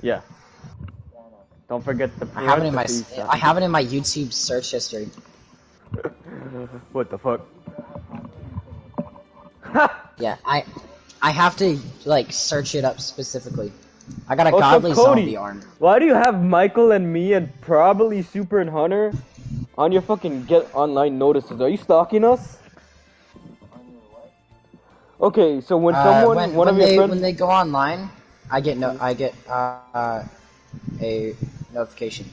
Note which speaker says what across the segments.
Speaker 1: Yeah. Don't forget the
Speaker 2: I have it in my YouTube search history.
Speaker 1: What the fuck?
Speaker 2: Yeah, I have to like search it up specifically. I got a
Speaker 1: Also,
Speaker 2: godly
Speaker 1: Cody,
Speaker 2: zombie arm.
Speaker 1: why do you have Michael and me and probably Super and Hunter on your fucking get online notices? Are you stalking us? Okay, so when someone, one of your friends,
Speaker 2: when they go online, I get a notification.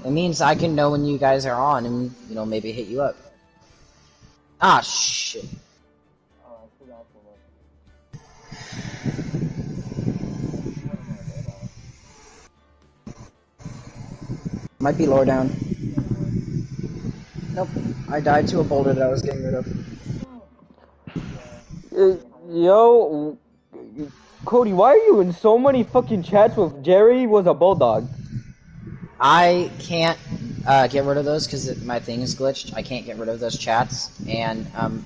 Speaker 2: It means I can know when you guys are on and, you know, maybe hit you up. Ah, shit. Might be lower down. Nope. I died to a boulder that I was getting rid of.
Speaker 1: yo, Cody, why are you in so many fucking chats with Jerry was a bulldog?
Speaker 2: I can't get rid of those because my thing is glitched. I can't get rid of those chats, and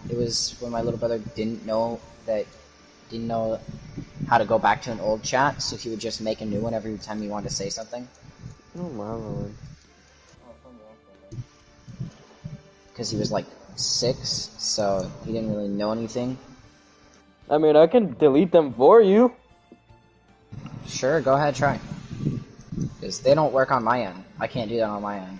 Speaker 2: it was when my little brother didn't know how to go back to an old chat, so he would just make a new one every time he wanted to say something.
Speaker 1: Oh my lord.
Speaker 2: Because he was like 6, so he didn't really know anything.
Speaker 1: I mean, I can delete them for you.
Speaker 2: Sure, go ahead, try. Because they don't work on my end. I can't do that on my end.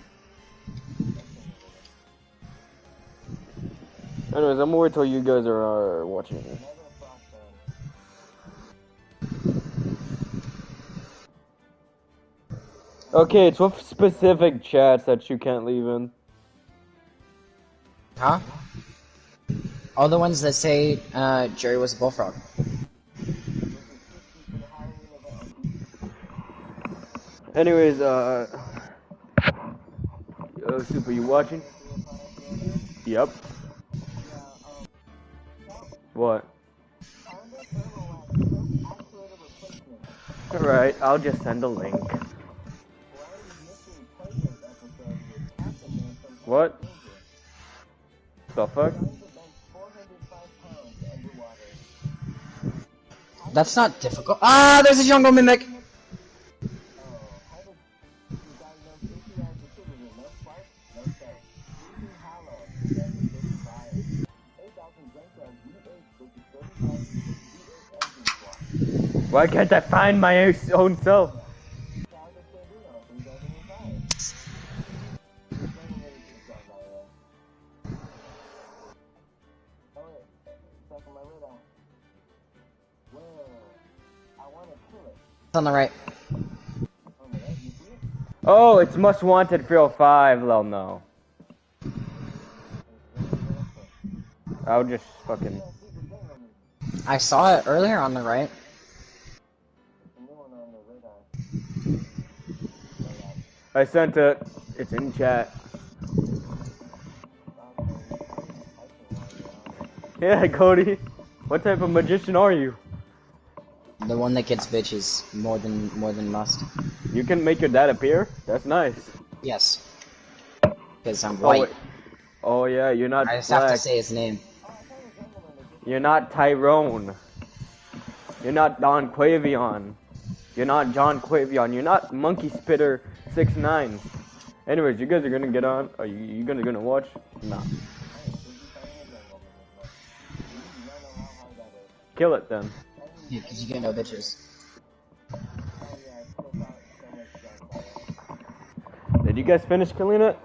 Speaker 1: Anyways, I'm gonna wait till you guys are watching. Okay, it's with specific chats that you can't leave in.
Speaker 2: Huh? All the ones that say Jerry was a bullfrog.
Speaker 1: Anyways, Super, you watching? Yep. What? Alright, I'll just send a link. What? The fuck?
Speaker 2: That's not difficult. Ah, there's a jungle mimic!
Speaker 1: Why can't I find my own self?
Speaker 2: It's on the right.
Speaker 1: Oh, it's Most Wanted 305, well, no. I'll just fucking...
Speaker 2: I saw it earlier on the right.
Speaker 1: I sent it. It's in chat. Yeah, Cody. What type of magician are you?
Speaker 2: The one that gets bitches more than must.
Speaker 1: You can make your dad appear? That's nice.
Speaker 2: Yes. Because I'm white.
Speaker 1: Oh yeah, you're not
Speaker 2: I just
Speaker 1: black.
Speaker 2: have to say his name.
Speaker 1: You're not Tyrone. You're not Don Quavion. You're not John Quavion. You're not Monkey Spitter 6'9". Anyways, you guys are gonna get on. Are you gonna watch? Nah. Kill it then.
Speaker 2: Yeah, because you get no bitches.
Speaker 1: Did you guys finish killing it?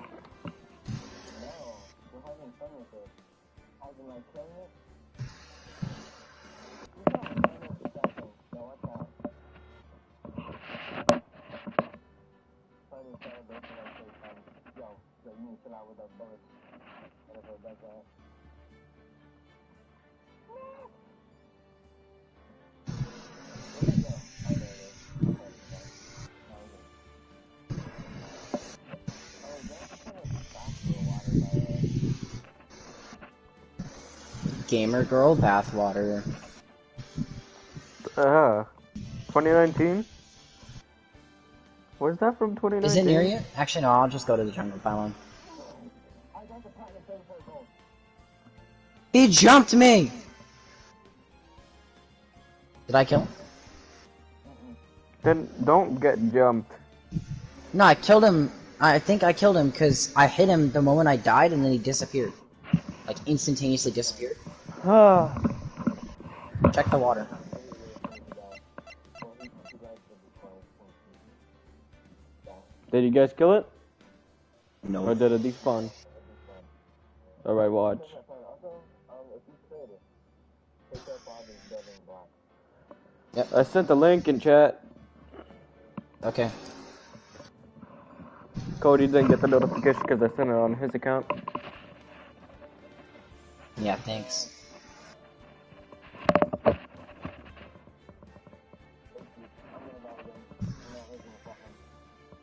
Speaker 2: Gamer girl bathwater.
Speaker 1: 2019? Where's that from 2019?
Speaker 2: Is it near you? Actually, no, I'll just go to the jungle pylon. He jumped me! Did I kill him?
Speaker 1: Then don't get jumped.
Speaker 2: No, I killed him. I think I killed him because I hit him the moment I died and then he disappeared. Like, instantaneously disappeared. Check the water.
Speaker 1: Did you guys kill it?
Speaker 2: No.
Speaker 1: Or did it despawn? Alright, watch.
Speaker 2: Yep.
Speaker 1: I sent the link in chat.
Speaker 2: Okay.
Speaker 1: Cody didn't get the notification because I sent it on his account.
Speaker 2: Yeah, thanks.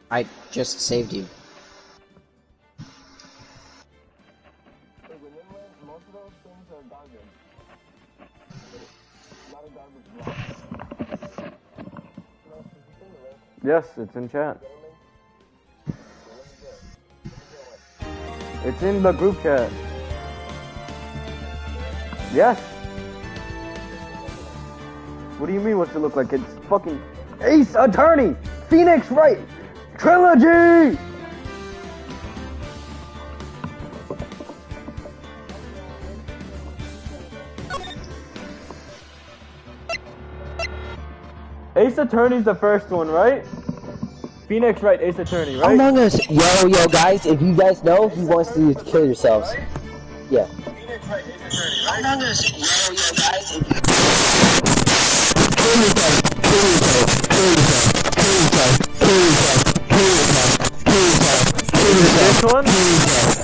Speaker 2: I just saved you.
Speaker 1: Yes, it's in chat. It's in the group chat. Yes. What do you mean what's it look like? It's fucking Ace Attorney! Phoenix Wright! Trilogy! Ace Attorney's the first one, right? Phoenix Wright, Ace Attorney, right?
Speaker 3: Among Us, yo guys, if you guys know, he wants you to kill yourselves. Yeah.
Speaker 1: Phoenix Wright, Ace Attorney, right?
Speaker 3: Among Us, yo guys, if you kill yourself, kill yourself, kill yourself, kill yourself, kill yourself, kill yourself, kill yourself, kill yourself,
Speaker 1: This one?
Speaker 3: kill yourself.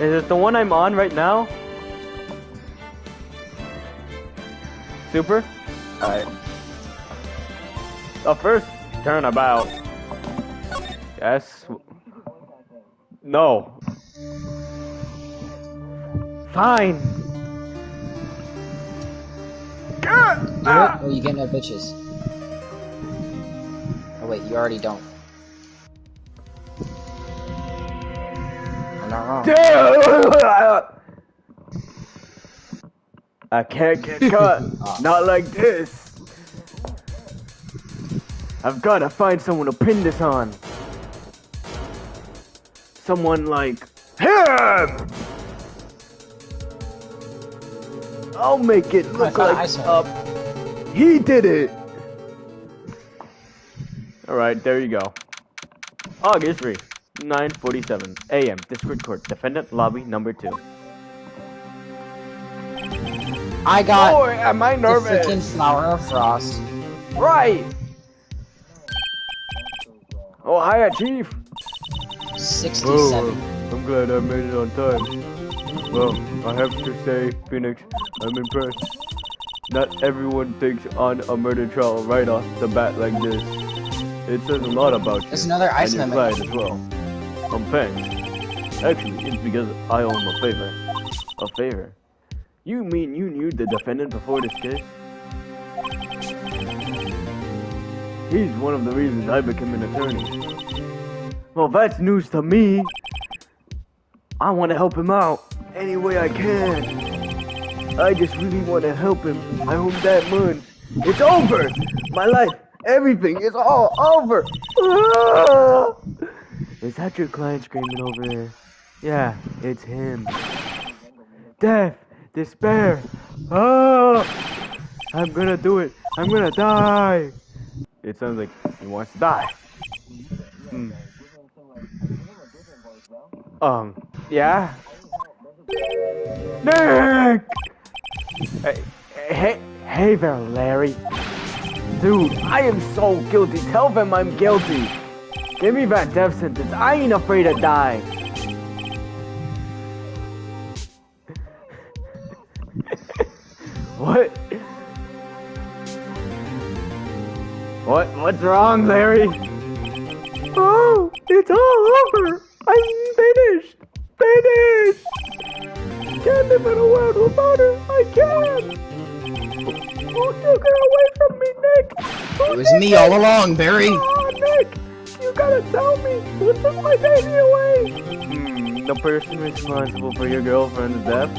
Speaker 1: Is it the one I'm on right now? Super? Alright. The first turnabout. Yes. No. Fine.
Speaker 2: Do it, or you get no bitches. Oh wait, you already don't. I'm not wrong.
Speaker 1: I can't get cut. Not like this. I've gotta find someone to pin this on. Someone like him. I'll make it look like he did it. Alright, there you go. August 3, 9:47 a.m. District Court. Defendant lobby number 2.
Speaker 2: I got
Speaker 1: Boy, am I
Speaker 2: the
Speaker 1: nervous.
Speaker 2: freaking Flower of Frost.
Speaker 1: Right. Oh, hiya, Chief.
Speaker 2: 67.
Speaker 1: I'm glad I made it on time. Well, I have to say, Phoenix, I'm impressed. Not everyone takes on a murder trial right off the bat like this. It says a lot about you.
Speaker 2: There's another ice
Speaker 1: and your
Speaker 2: mimic.
Speaker 1: pride as well. Thanks. Actually, it's because I owe him a favor. A favor? You mean you knew the defendant before this case? He's one of the reasons I became an attorney. Well, that's news to me. I want to help him out any way I can. I just really want to help him. I hope that much. It's over. My life, everything is all over. Ah! Is that your client screaming over there? Yeah, it's him. Death, despair. Oh, I'm gonna do it. I'm gonna die. It sounds like he wants to die. Yeah? Nick! Hey there, Larry. Dude, I am so guilty. Tell them I'm guilty. Give me that death sentence. I ain't afraid to die. What? What's wrong, Larry? Oh, it's all over. I'm finished. Finished. Can't live in a world without her. I can't. Who took her away from me, Nick?
Speaker 2: It was me all along, Barry.
Speaker 1: Oh, Nick, you gotta tell me. Who took my baby away? The person responsible for your girlfriend's death?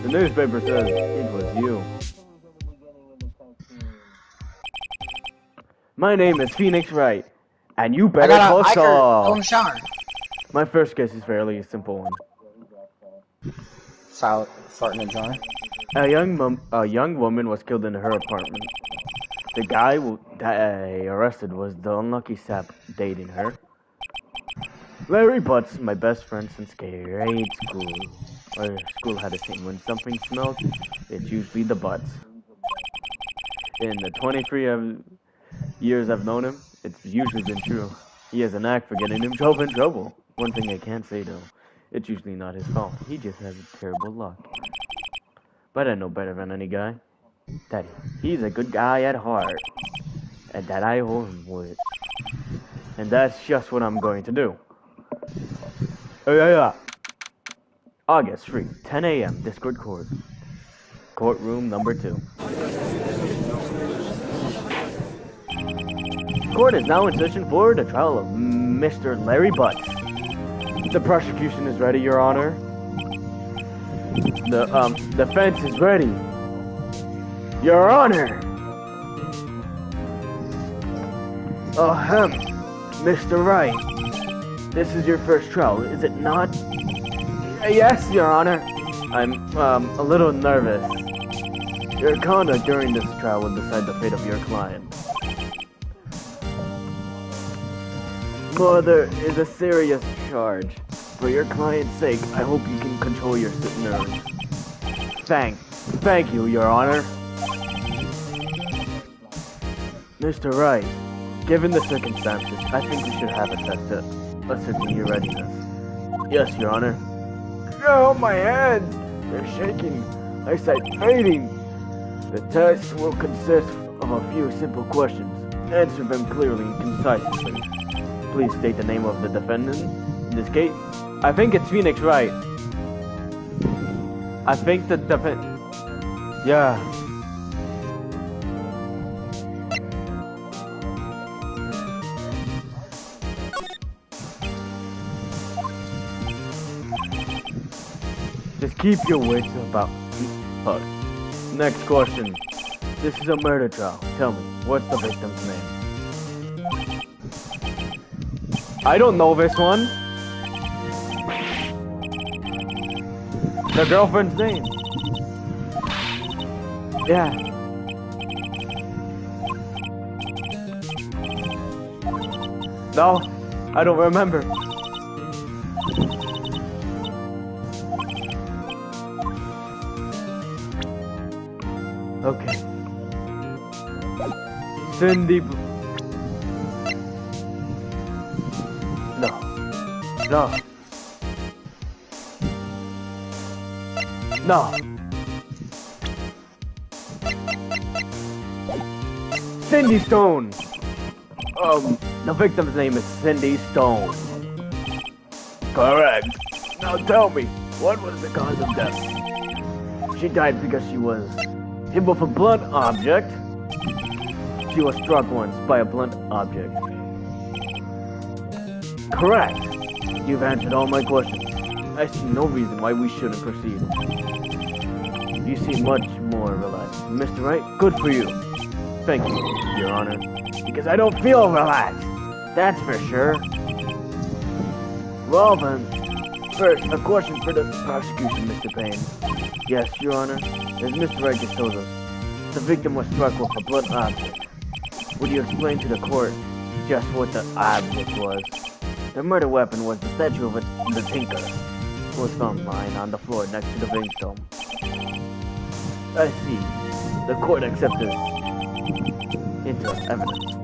Speaker 1: The newspaper says it was you. My name is Phoenix Wright, and you better call Saul.
Speaker 2: Go in the shower.
Speaker 1: My first guess is fairly a simple one.
Speaker 2: Fart in a jar.
Speaker 1: A young woman was killed in her apartment. The guy they arrested was the unlucky sap dating her. Larry Butts, my best friend since grade school. Our school had a saying, when something smells, it's usually the butts. In the 23 years I've known him, it's usually been true. He has a knack for getting himself in trouble. One thing I can't say though, it's usually not his fault. He just has terrible luck. But I know better than any guy. That he's a good guy at heart. And that I owe him with. And that's just what I'm going to do. August 3, 10 a.m. Discord Court. Courtroom number 2. Court is now in session for the trial of Mr. Larry Butts. The prosecution is ready, Your Honor. The defense is ready. Your Honor. Mr. Wright. This is your first trial, is it not? Yes, Your Honor. I'm a little nervous. Your conduct during this trial will decide the fate of your client. Mother is a serious charge. For your client's sake, I hope you can control your nerves. Thank you, Your Honor. Mr. Wright, given the circumstances, I think we should have a test to ascertain your readiness. Yes, Your Honor. Oh, my hands! They're shaking. Eyesight fading. The test will consist of a few simple questions. Answer them clearly and concisely. Please state the name of the defendant. In this case, I think it's Phoenix Wright. I think the defendant... Yeah. Just keep your wits about... Next question. This is a murder trial. Tell me, what's the victim's name? I don't know this one. The girlfriend's name. Yeah. No, I don't remember. Okay. Cindy. No. Cindy Stone. The victim's name is Cindy Stone. Correct. Now tell me, what was the cause of death? She died because she was hit with a blunt object. She was struck once by a blunt object. Correct. You've answered all my questions. I see no reason why we shouldn't proceed. You seem much more relaxed. Mr. Wright, good for you. Thank you, Your Honor. Because I don't feel relaxed. That's for sure. Well then, first, a question for the prosecution, Mr. Payne. Yes, Your Honor. As Mr. Wright just told us, the victim was struck with a blunt object. Would you explain to the court just what the object was? The murder weapon was the statue of the Tinker. It was found lying on the floor next to the tombstone. I see. The court accepts this into evidence.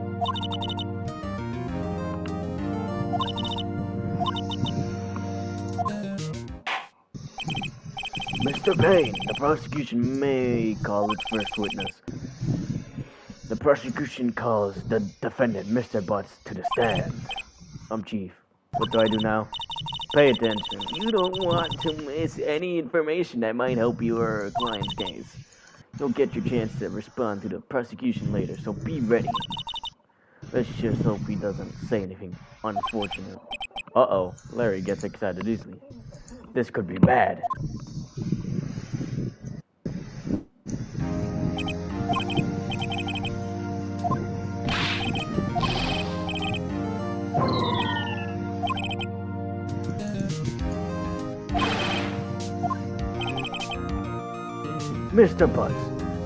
Speaker 1: Mr. Payne, the prosecution may call its first witness. The prosecution calls the defendant, Mr. Butts, to the stand. Chief. What do I do now? Pay attention. You don't want to miss any information that might help your client's case. You'll get your chance to respond to the prosecution later, so be ready. Let's just hope he doesn't say anything unfortunate. Uh-oh, Larry gets excited easily. This could be bad. Mr. Butts,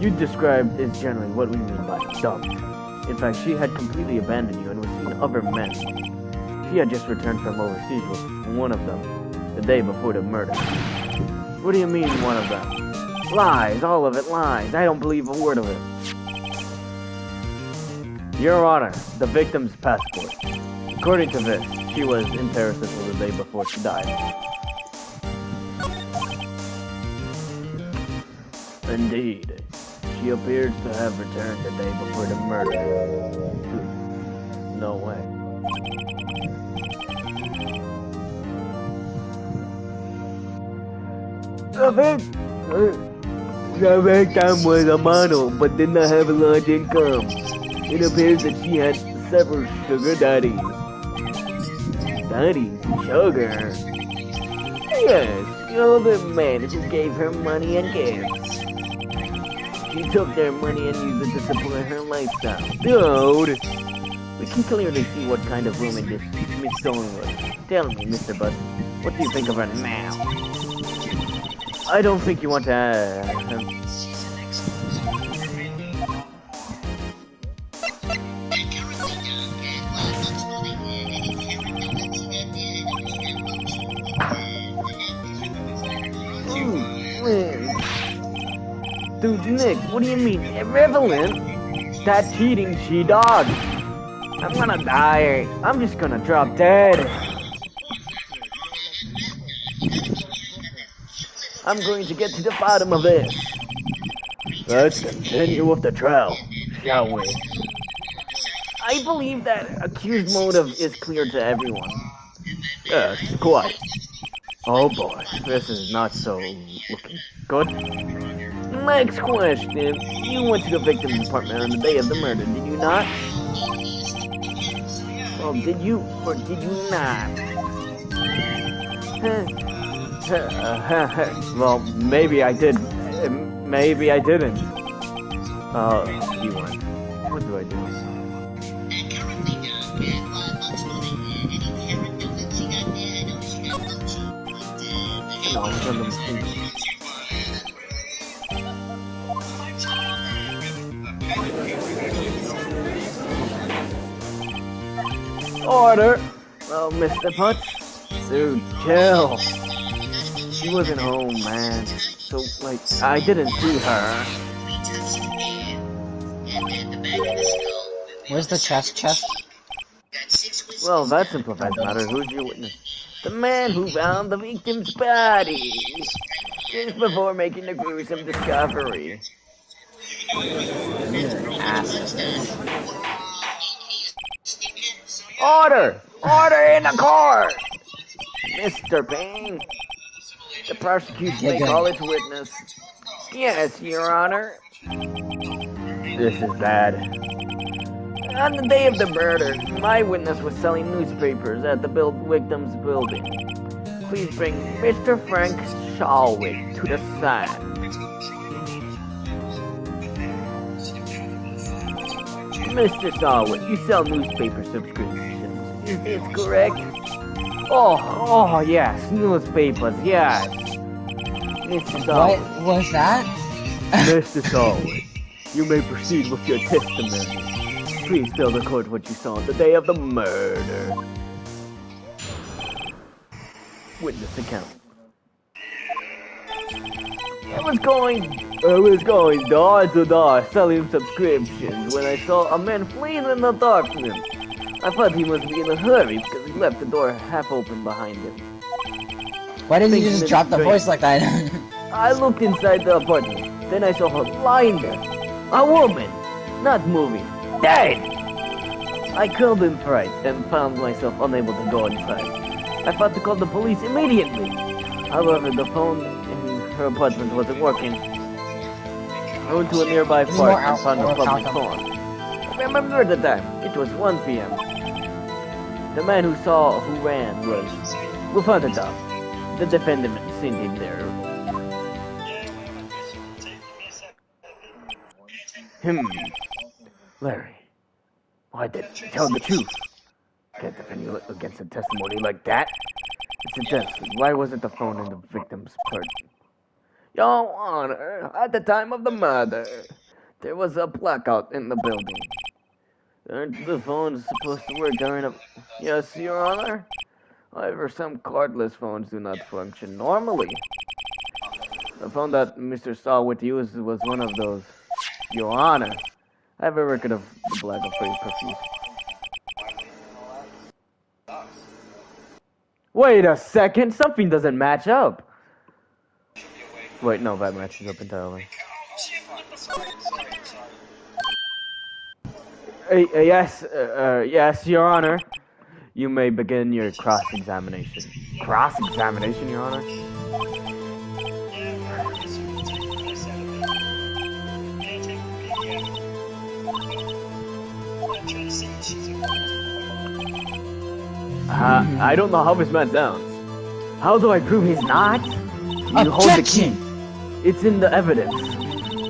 Speaker 1: you described is generally what we mean by dumped. In fact, she had completely abandoned you and was seeing other men. She had just returned from overseas with one of them, the day before the murder. What do you mean, one of them? Lies, all of it lies. I don't believe a word of it. Your Honor, the victim's passport. According to this, she was in Paris until the day before she died. Indeed. She appears to have returned the day before the murder. No way. The victim was a model, but did not have a large income. It appears that she had several sugar daddies. Daddies? Sugar? Yes, older men who gave her money and gifts. She took their money and used it to support her lifestyle. Dude! We can clearly see what kind of woman this Miss Stone was. Tell me, Mr. Butts, what do you think of her now? I don't think you want to Dude, Nick, what do you mean, irrelevant? That cheating she-dog. I'm gonna die. I'm just gonna drop dead. I'm going to get to the bottom of this. Let's continue with the trial, shall we? I believe that accused motive is clear to everyone. Yes, quite. Oh boy, this is not so looking good. Next question. You went to the victim's apartment on the day of the murder, did you not? Well, did you or did you not? Well, maybe I did. Maybe I didn't. You weren't. What do I do? No, Order! Well, Mr. Putz? Dude, chill. She wasn't home, man. So, like, I didn't see her.
Speaker 2: Where's the chest?
Speaker 1: Well, that simplifies the matter. Who's your witness? The man who found the victim's body just before making the gruesome discovery. Order! Order in the court! Mr. Payne, the prosecution may call its witness. Yes, Your Honor. This is bad. On the day of the murder, my witness was selling newspapers at the victim's building. Please bring Mr. Frank Shalwick to the stand. Mr. Shalwick, you sell newspaper subscriptions. Is this correct? Oh, yes, newspapers, yes. Mr. Shalwick.
Speaker 2: What was that?
Speaker 1: Mr. Shalwick, you may proceed with your testimony. Please tell the court what you saw on the day of the murder. Witness account. I was going door to door selling subscriptions when I saw a man fleeing in the darkness. I thought he must be in a hurry because he left the door half open behind him.
Speaker 2: Why didn't you just drop the voice like that?
Speaker 1: I looked inside the apartment. Then I saw her lying there. A woman, not moving, dead. I called in fright and found myself unable to go inside. I thought to call the police immediately. However, the phone in her apartment wasn't working. I went to a nearby park and found a public phone. I remember the time. It was 1 p.m. The man who ran was Lufantatov. The defendant seen him there. Larry, why didn't you tell the truth? Can't defend you against a testimony like that. Suggested. Why wasn't the phone in the victim's purse? Your Honor, at the time of the murder, there was a blackout in the building. Aren't the phones supposed to work during a... Yes, Your Honor? However, some cordless phones do not function normally. The phone that Mr. Stallworth used was one of those. Your Honor, I have a record of the blackout for your perfume. Wait a second, something doesn't match up. Wait, no, that matches up entirely. Yes, yes, Your Honor. You may begin your cross-examination. Cross-examination, Your Honor? I don't know how this man sounds. How do I prove he's not? You hold the key. It's in the evidence.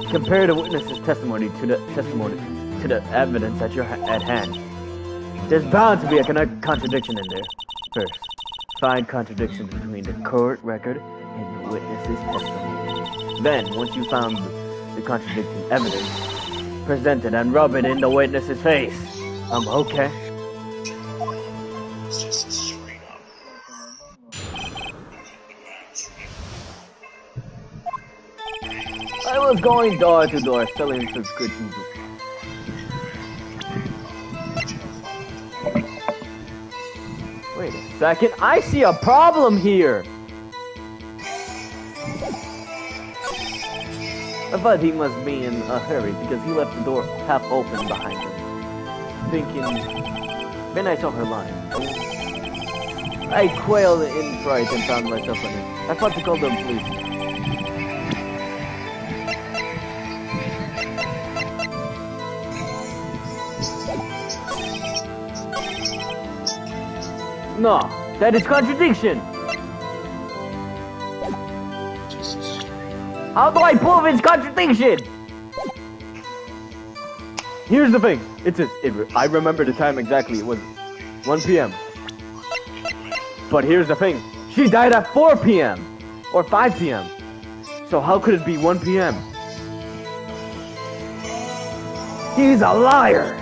Speaker 1: Compare the witness's testimony to the evidence at hand. There's bound to be a contradiction in there. First, find contradictions between the court record and the witness's testimony. Then, once you found the contradicting evidence, present it and rub it in the witness's face. Okay. I was going door to door selling subscriptions. Wait a second, I see a problem here! I thought he must be in a hurry because he left the door half open behind him. Thinking... Then I saw her lying. I quailed in fright and found myself in it. I thought to call the police. No, that is contradiction. How do I prove it's contradiction? Here's the thing. I remember the time exactly. It was 1 p.m. But here's the thing. She died at 4 p.m. or 5 p.m. So how could it be 1 p.m.? He's a liar.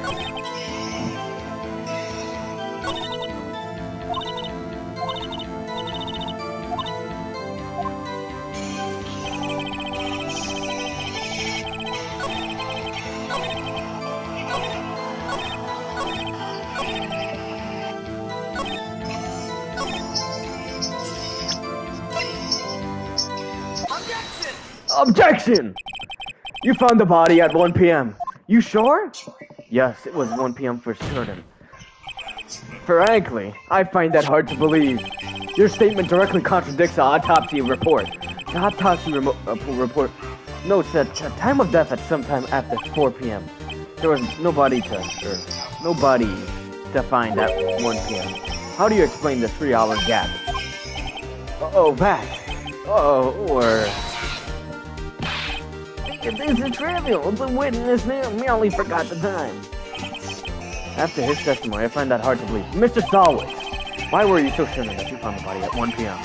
Speaker 1: Objection! You found the body at 1 p.m. You sure? Yes, it was 1 p.m. for certain. Frankly, I find that hard to believe. Your statement directly contradicts the autopsy report. The autopsy report notes that the time of death at sometime after 4 p.m. There was nobody to find at 1 p.m. How do you explain the 3-hour gap? Oh, that. Oh, or... It isn't trivial. The witness merely forgot the time. After his testimony, I find that hard to believe. Mr. Stallworth, why were you so certain that you found the body at 1 p.m.?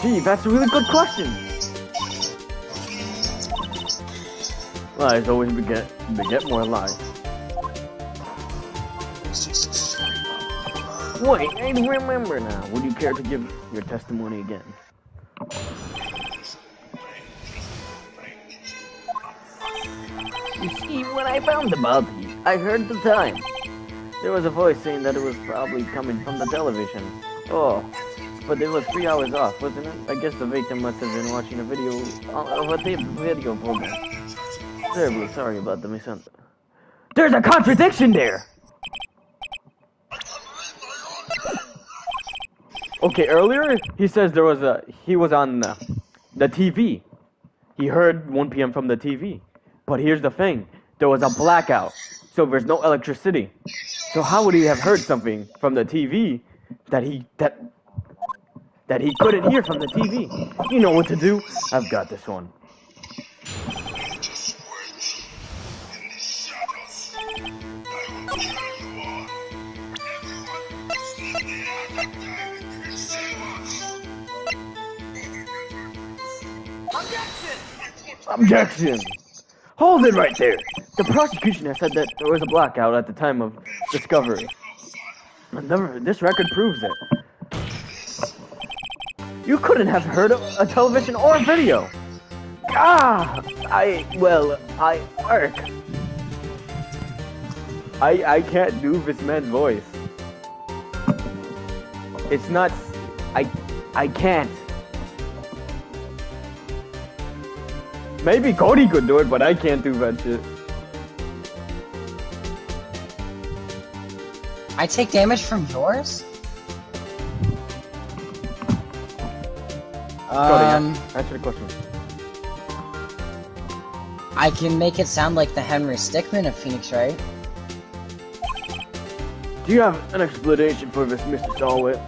Speaker 1: Gee, that's a really good question. Lies always beget more lies. Wait, I remember now. Would you care to give your testimony again? You see, when I found the body, I heard the time. There was a voice saying that it was probably coming from the television. Oh, but it was 3 hours off, wasn't it? I guess the victim must have been watching a video of a video program. Terribly sorry about the misunderstanding. There's a contradiction there! Okay, earlier he says he was on the TV. He heard 1 p.m. from the TV. But here's the thing, there was a blackout, so there's no electricity. So how would he have heard something from the TV that he couldn't hear from the TV? You know what to do? I've got this one. Objection! Hold it right there! The prosecution has said that there was a blackout at the time of discovery. This record proves it. You couldn't have heard a television or a video! I can't do this man's voice. It's not... I can't. Maybe Cody could do it, but I can't do that shit.
Speaker 2: I take damage from yours?
Speaker 1: Cody, answer the question.
Speaker 2: I can make it sound like the Henry Stickmin of Phoenix Wright.
Speaker 1: Do you have an explanation for this, Mr. Stallwit?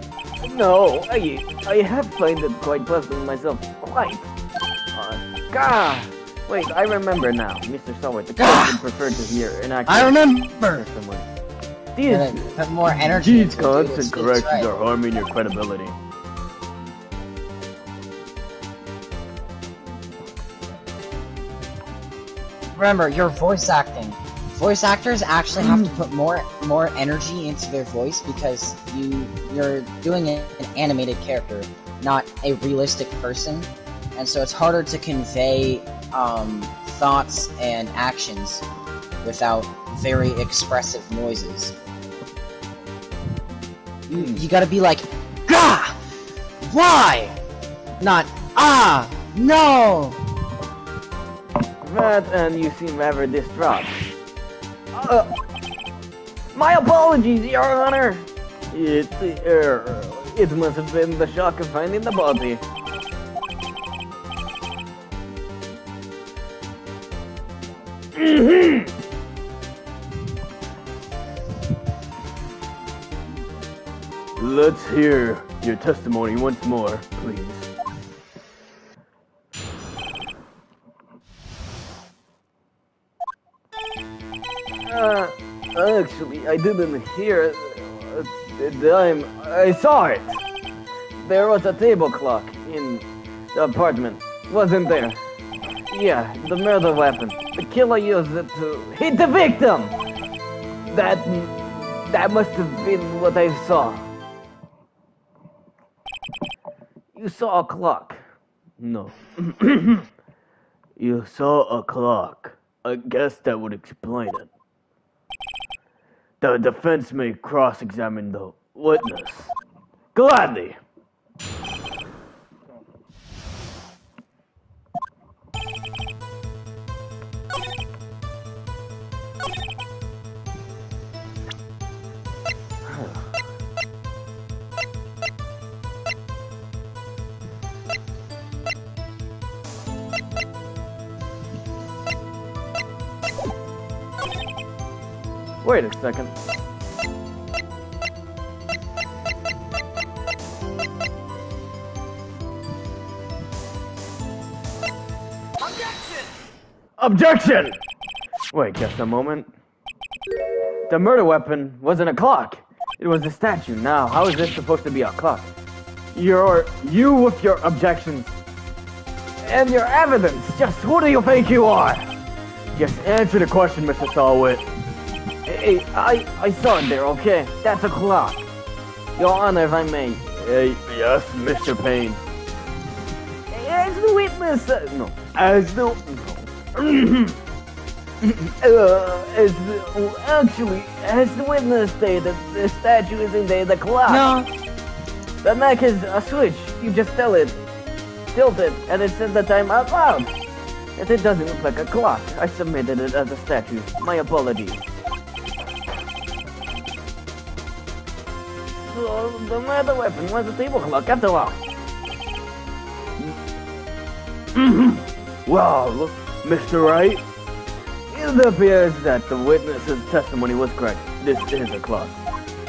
Speaker 1: No, I have played it quite pleasantly myself. Quite. Wait, I remember now, Mr. Stallwit. The question preferred to hear an accurate.
Speaker 2: I remember.
Speaker 1: These
Speaker 2: put more energy.
Speaker 1: These constant corrections are harming your credibility.
Speaker 2: Remember, you're voice acting. Voice actors actually have to put more energy into their voice because you're doing an animated character, not a realistic person, and so it's harder to convey thoughts and actions without very expressive noises. You gotta be like, Gah! Why? Not, ah! No!
Speaker 1: That, and you seem rather distraught. My apologies, Your Honor! It must have been the shock of finding the body. Let's hear your testimony once more, please. Actually, I didn't hear the dime. I saw it. There was a table clock in the apartment, wasn't there? Yeah, the murder weapon. The killer used it to hit the victim. That must have been what I saw. You saw a clock. No. You saw a clock. I guess that would explain it. The defense may cross-examine the witness. Gladly. Wait a second. Objection! Wait just a moment. The murder weapon wasn't a clock. It was a statue. Now, how is this supposed to be a clock? You with your objections and your evidence. Just who do you think you are? Just answer the question, Mr. Stallwit. Hey, I saw it there, okay? That's a clock. Your Honor, if I may. Yes, Mr. Payne. As the witness... no. As the... as the witness stated, the statue is indeed the clock.
Speaker 2: No.
Speaker 1: The neck is a switch. You just tilt it, and it says the time out loud. And it doesn't look like a clock. I submitted it as a statue. My apologies. So, the murder weapon was a table clock after all. Well, Mr. Wright, it appears that the witness's testimony was correct. This is a clock.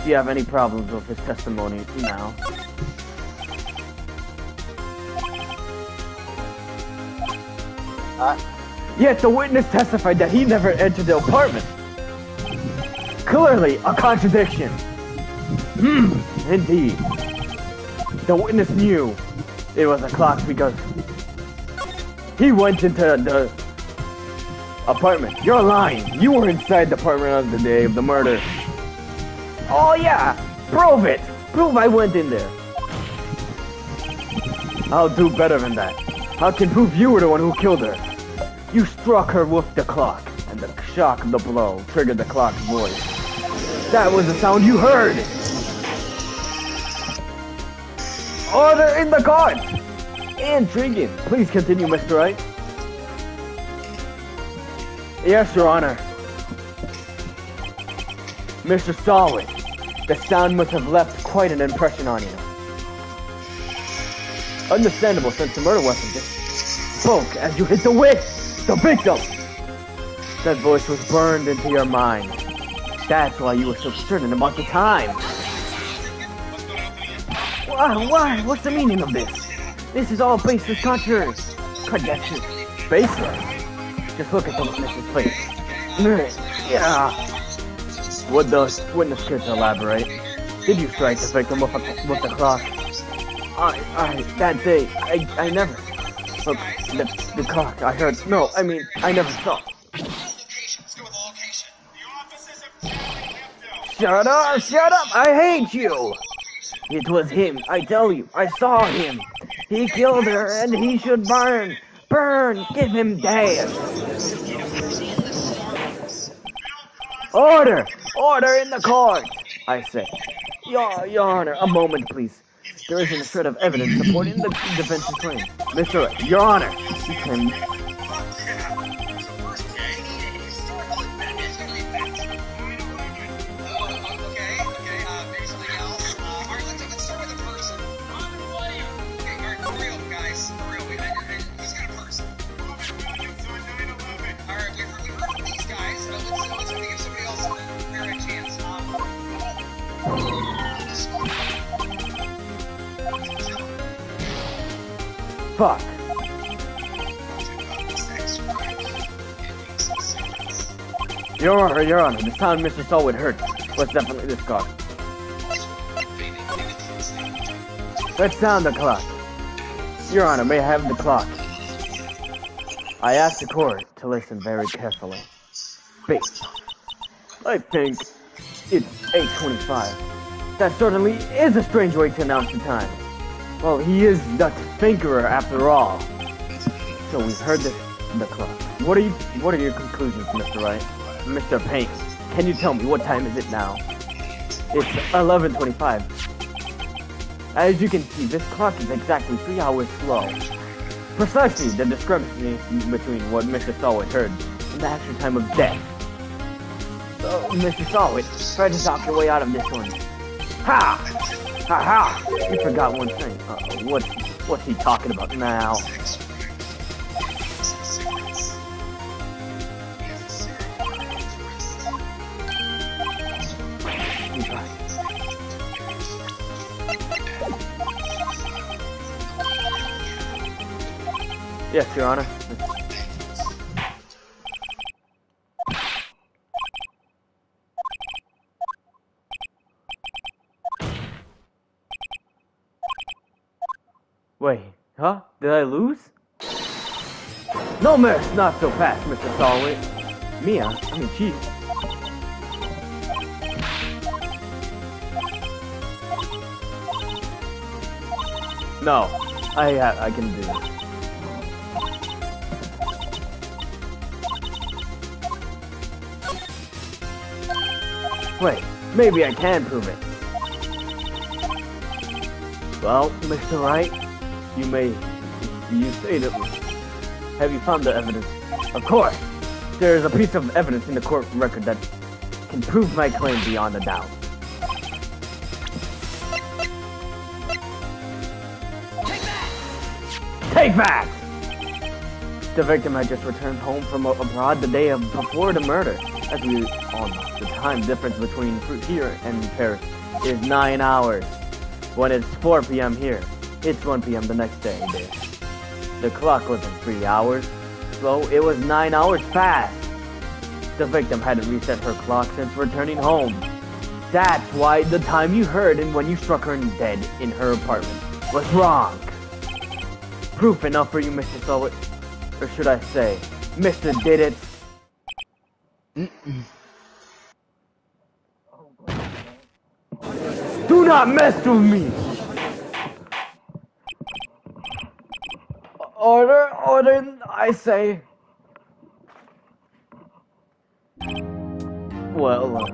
Speaker 1: Do you have any problems with his testimony now? Yet the witness testified that he never entered the apartment. Clearly, a contradiction. Indeed. The witness knew it was a clock because He went into the apartment. You're lying. You were inside the apartment on the day of the murder. Oh yeah, prove it. Prove I went in there. I'll do better than that. I can prove you were the one who killed her. You struck her with the clock, and the shock of the blow triggered the clock's voice. That was the sound you heard. Order in the court. Intriguing. Please continue, Mr. Wright. Yes, Your Honor. Mr. Solid, the sound must have left quite an impression on you. Understandable, since the murder weapon just spoke as you hit the victim. That voice was burned into your mind. That's why you were so certain about the time. Why? What's the meaning of this? This is all baseless conjectures. Baseless? Just look at the witness's face. Yeah. Would the witness care to elaborate? Did you strike the victim with the clock? That day, I never. Look, the clock, I heard. No, I mean, I never saw. Shut up, I hate you! It was him, I tell you, I saw him. He killed her, and he should burn. Burn, give him death. Order in the court, I say. Your Honor, a moment, please. There isn't a shred of evidence supporting the defense's claim. Mr. Wright, Your Honor, you claim... Fuck. Your Honor, the sound Mr. Selwood heard was definitely this clock. Let's sound the clock. Your Honor, may I have the clock? I ask the court to listen very carefully. Beep. I think it's 8:25. That certainly is a strange way to announce the time. Well, he is the Tinkerer after all. So we've heard the clock. What are your conclusions, Mr. Wright? Mr. Payne, can you tell me what time is it now? It's 11:25. As you can see, this clock is exactly 3 hours slow. Precisely the discrepancy between what Mr. Solid heard and the actual time of death. So, Mr. Solid, try to talk your way out of this one. Ha! Ha ha! You forgot one thing. What's he talking about now? Yes, Your Honor. Wait, huh? Did I lose? No mess, not so fast, Mr. Solid. Chief. No, I can do it. Wait, maybe I can prove it. Well, Mr. Wright, you say that. Have you found the evidence? Of course! There is a piece of evidence in the court record that can prove my claim beyond a doubt. Take that! The victim had just returned home from abroad the day before the murder. As we all know, the time difference between here and Paris is 9 hours. When it's 4 p.m. here, it's 1 p.m. the next day there. The clock wasn't 3 hours slow, it was 9 hours fast. The victim hadn't reset her clock since returning home. That's why the time you heard and when you struck her dead in her apartment was wrong. Proof enough for you, Mr. Selwood. Or should I say, Mr. Did It? Do not mess with me! Order, I say. Well,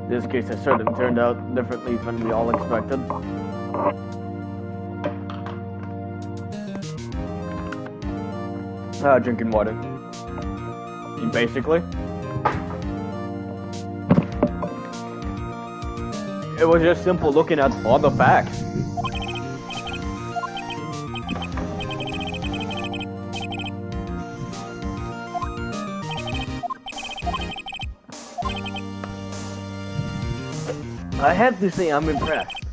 Speaker 1: this case has certainly turned out differently than we all expected. Drinking water. Basically. It was just simple looking at all the facts. I have to say I'm impressed.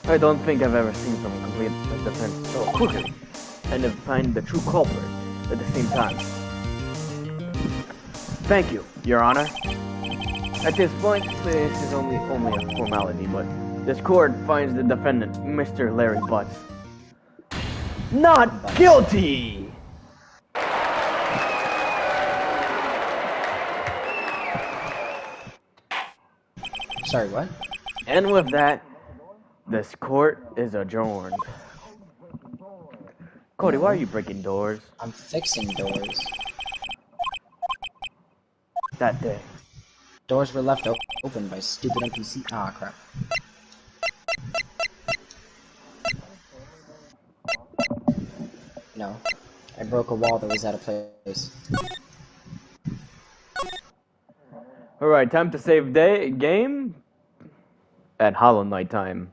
Speaker 1: I don't think I've ever seen someone complete the defense so quickly and have find the true culprit at the same time. Thank you, Your Honor. At this point, this is only a formality, but this court finds the defendant, Mr. Larry Butts, not guilty!
Speaker 2: Sorry, what?
Speaker 1: And with that, this court is adjourned. Cody, why are you breaking doors?
Speaker 2: I'm fixing doors.
Speaker 1: That day.
Speaker 2: Doors were left open by stupid NPC. Ah, crap. No. I broke a wall that was out of place.
Speaker 1: Alright, time to save game at Hollow Knight time.